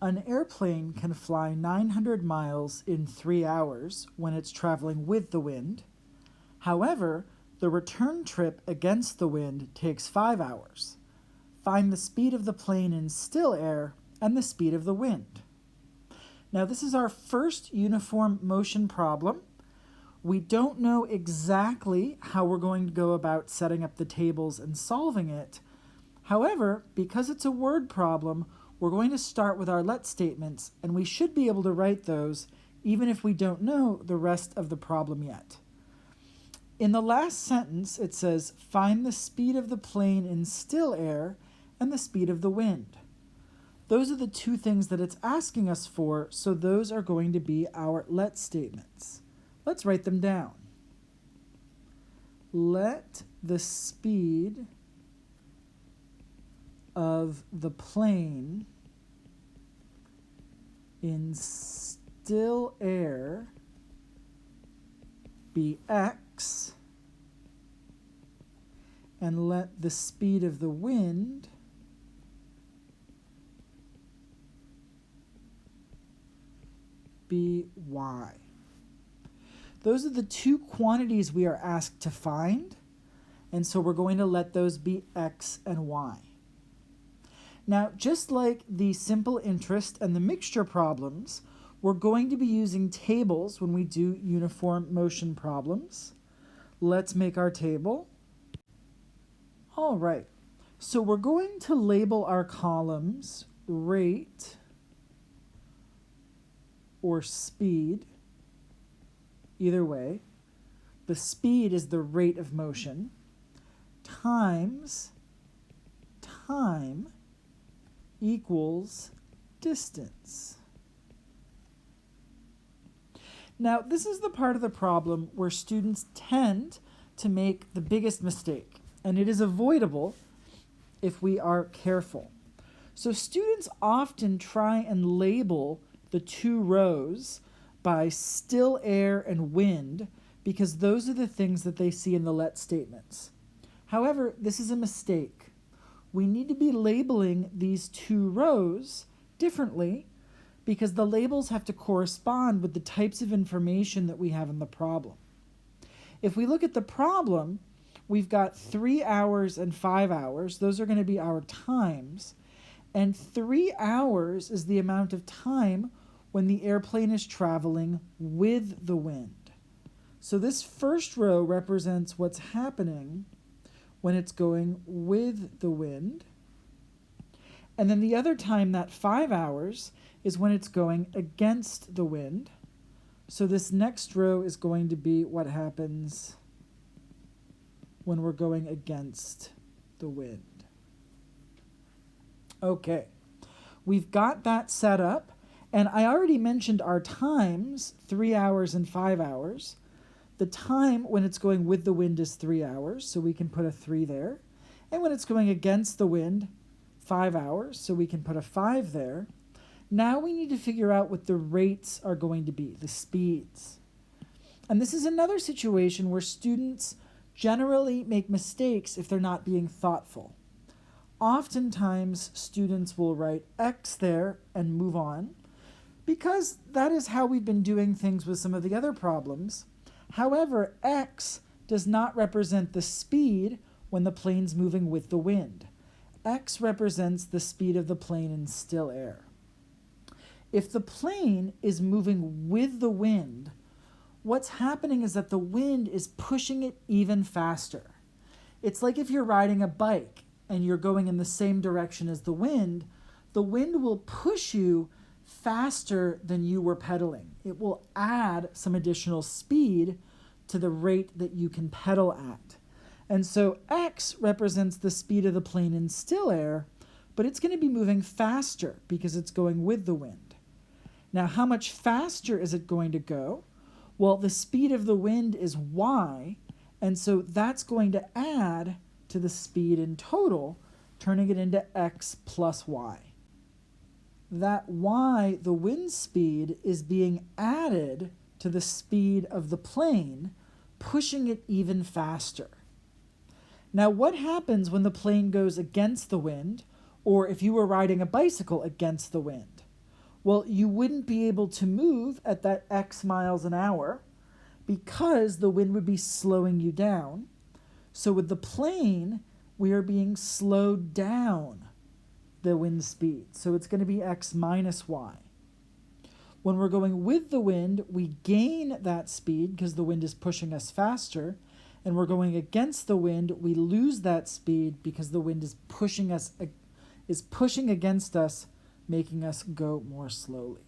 An airplane can fly 900 miles in 3 hours when it's traveling with the wind. However, the return trip against the wind takes 5 hours. Find the speed of the plane in still air and the speed of the wind. Now, this is our first uniform motion problem. We don't know exactly how we're going to go about setting up the tables and solving it. However, because it's a word problem, we're going to start with our let statements, and we should be able to write those even if we don't know the rest of the problem yet. In the last sentence, it says, find the speed of the plane in still air and the speed of the wind. Those are the two things that it's asking us for, so those are going to be our let statements. Let's write them down. Let the speed of the plane in still air be x, and let the speed of the wind be y. Those are the two quantities we are asked to find, and so we're going to let those be x and y. Now, just like the simple interest and the mixture problems, we're going to be using tables when we do uniform motion problems. Let's make our table. All right, so we're going to label our columns rate or speed. Either way, the speed is the rate of motion times time equals distance. Now, this is the part of the problem where students tend to make the biggest mistake, and it is avoidable if we are careful. So students often try and label the two rows by still air and wind because those are the things that they see in the let statements. However, this is a mistake. We need to be labeling these two rows differently because the labels have to correspond with the types of information that we have in the problem. If we look at the problem, we've got 3 hours and 5 hours. Those are going to be our times. And 3 hours is the amount of time when the airplane is traveling with the wind. So this first row represents what's happening when it's going with the wind. And then the other time, that 5 hours, is when it's going against the wind. So this next row is going to be what happens when we're going against the wind. Okay, we've got that set up, and I already mentioned our times, 3 hours and 5 hours. The time when it's going with the wind is 3 hours, so we can put a 3 there. And when it's going against the wind, 5 hours, so we can put a 5 there. Now we need to figure out what the rates are going to be, the speeds. And this is another situation where students generally make mistakes if they're not being thoughtful. Oftentimes, students will write x there and move on, because that is how we've been doing things with some of the other problems. However, x does not represent the speed when the plane's moving with the wind. X represents the speed of the plane in still air. If the plane is moving with the wind, what's happening is that the wind is pushing it even faster. It's like if you're riding a bike and you're going in the same direction as the wind will push you faster than you were pedaling. It will add some additional speed to the rate that you can pedal at. And so x represents the speed of the plane in still air, but it's going to be moving faster because it's going with the wind. Now, how much faster is it going to go? Well, the speed of the wind is y, and so that's going to add to the speed in total, turning it into x plus y. That y, the wind speed, is being added to the speed of the plane, pushing it even faster. Now, what happens when the plane goes against the wind, or if you were riding a bicycle against the wind? Well, you wouldn't be able to move at that x miles an hour because the wind would be slowing you down. So with the plane, we are being slowed down the wind speed. So it's going to be x minus y. When we're going with the wind, we gain that speed because the wind is pushing us faster. And we're going against the wind, we lose that speed because the wind is pushing against us, making us go more slowly.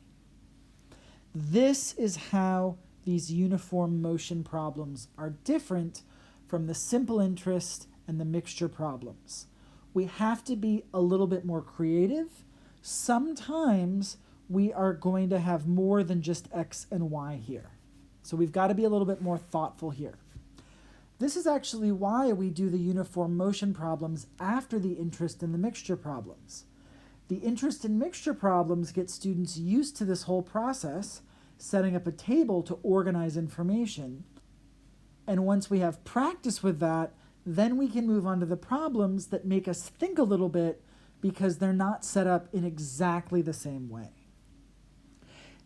This is how these uniform motion problems are different from the simple interest and the mixture problems. We have to be a little bit more creative. Sometimes we are going to have more than just x and y here. So we've got to be a little bit more thoughtful here. This is actually why we do the uniform motion problems after the interest and the mixture problems. The interest and mixture problems get students used to this whole process, setting up a table to organize information. And once we have practice with that, then we can move on to the problems that make us think a little bit because they're not set up in exactly the same way.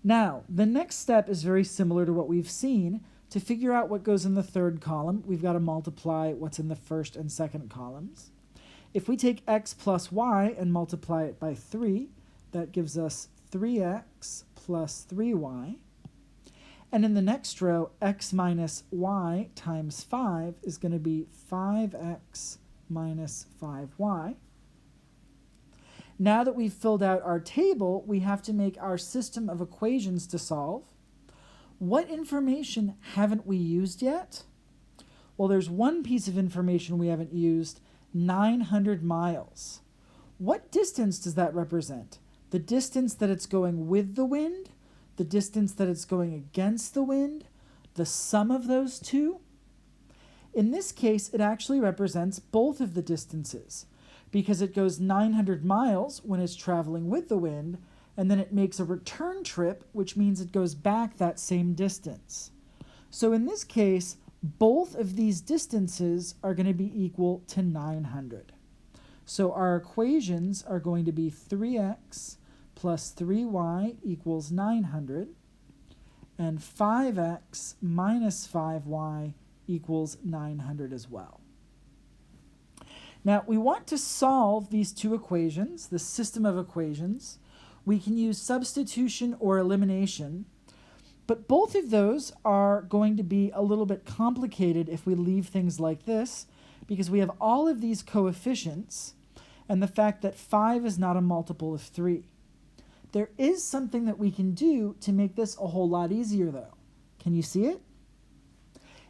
Now, the next step is very similar to what we've seen. To figure out what goes in the third column, we've got to multiply what's in the first and second columns. If we take x plus y and multiply it by 3, that gives us 3x plus 3y. And in the next row, x minus y times 5 is going to be 5x minus 5y. Now that we've filled out our table, we have to make our system of equations to solve. What information haven't we used yet? Well, there's one piece of information we haven't used, 900 miles. What distance does that represent? The distance that it's going with the wind? The distance that it's going against the wind? The sum of those two? In this case, it actually represents both of the distances because it goes 900 miles when it's traveling with the wind, and then it makes a return trip, which means it goes back that same distance. So in this case, both of these distances are going to be equal to 900. So our equations are going to be 3x plus 3y equals 900, and 5x minus 5y equals 900 as well. Now, we want to solve these two equations, the system of equations. We can use substitution or elimination, but both of those are going to be a little bit complicated if we leave things like this, because we have all of these coefficients and the fact that 5 is not a multiple of 3. There is something that we can do to make this a whole lot easier, though. Can you see it?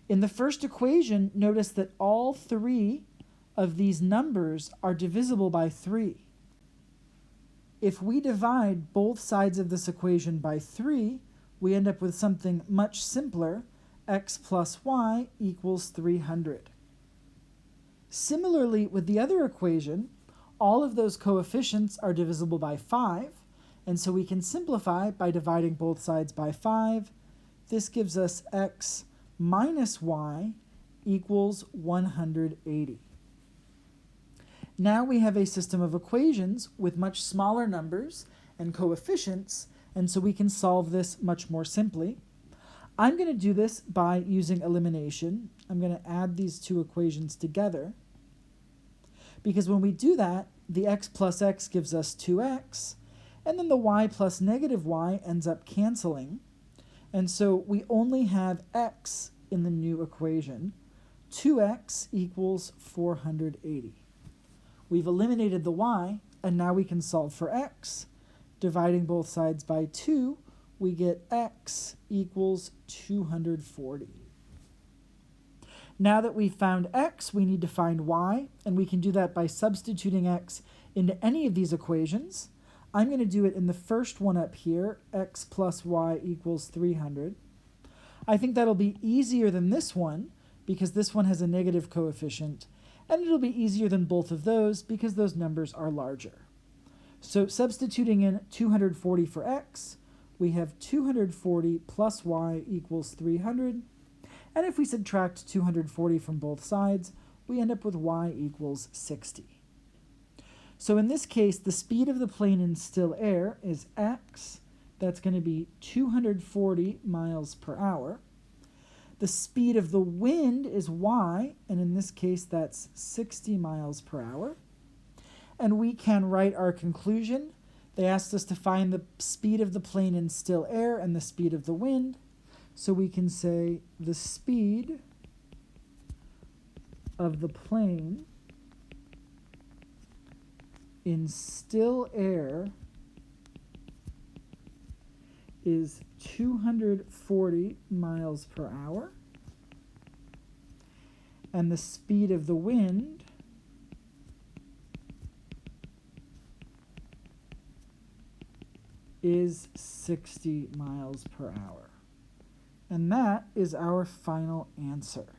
In the first equation, notice that all 3 of these numbers are divisible by 3. If we divide both sides of this equation by 3, we end up with something much simpler, x plus y equals 300. Similarly, with the other equation, all of those coefficients are divisible by 5, and so we can simplify by dividing both sides by 5. This gives us x minus y equals 180. Now we have a system of equations with much smaller numbers and coefficients, and so we can solve this much more simply. I'm going to do this by using elimination. I'm going to add these two equations together, because when we do that, the x plus x gives us 2x, and then the y plus negative y ends up canceling, and so we only have x in the new equation. 2x equals 480. We've eliminated the y, and now we can solve for x. Dividing both sides by 2, we get x equals 240. Now that we've found x, we need to find y, and we can do that by substituting x into any of these equations. I'm going to do it in the first one up here, x plus y equals 300. I think that'll be easier than this one, because this one has a negative coefficient, and it'll be easier than both of those because those numbers are larger. So substituting in 240 for x, we have 240 plus y equals 300. And if we subtract 240 from both sides, we end up with y equals 60. So in this case, the speed of the plane in still air is x, That's going to be 240 miles per hour. The speed of the wind is y, and in this case that's 60 miles per hour. And we can write our conclusion. They asked us to find the speed of the plane in still air and the speed of the wind. So we can say the speed of the plane in still air is 240 miles per hour. And the speed of the wind is 60 miles per hour. And that is our final answer.